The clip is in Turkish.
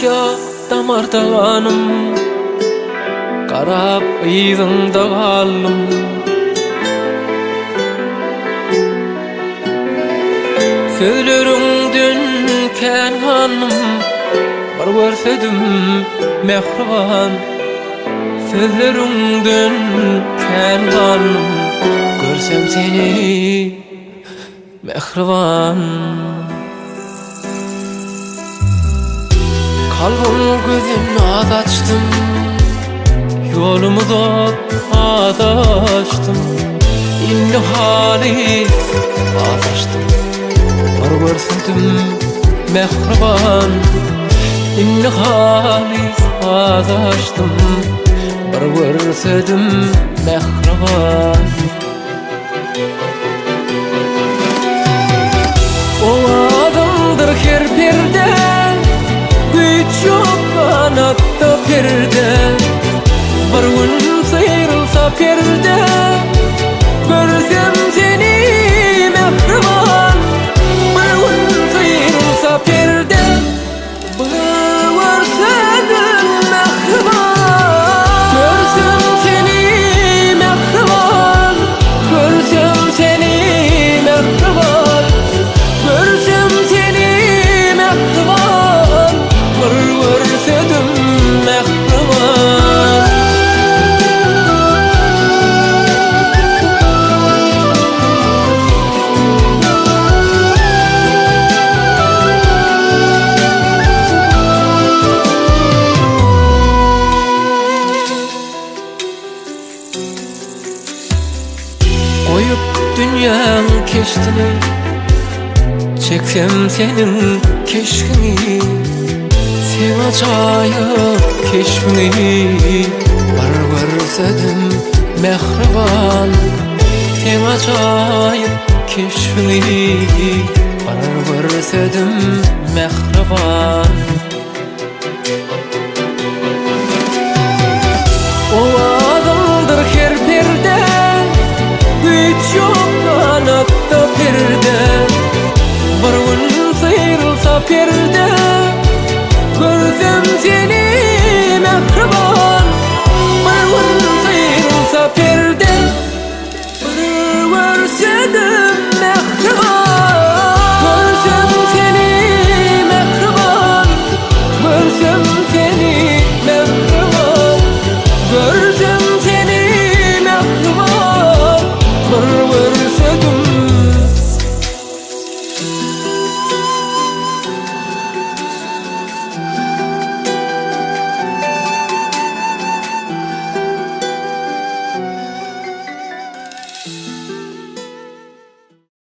ya damarda kanım, qarap ýygyňda galdym. Sözleriňden kän kanım, bir görsedim mehriban. Sözleriňden kän kanım, görsem seni mehriban. Kalbim gözüm az açtım, yolumu da az açtım. İnni halis az açtım, bir görsedim mehriban. İnni halis az açtım, bir görsedim mehriban. O adamdır her perde, güç yok kanatta perde. Bir gün sıyrılsa perde, görsem seni mehriban. Bir gün sıyrılsa perde, görsedim mehriban. Görsem seni mehriban, görsem seni mehriban. Görsem seni mehriban, görsedim mehriban. Koyup dünyanın keştini, çeksem senin keşkini. Sen acayip keşfini, var görsedim mehriban. Sen acayip keşfini, var görsedim mehriban. O adamdır her perde, güç yok kanatta perde. Bir gün sıyrılsa perde,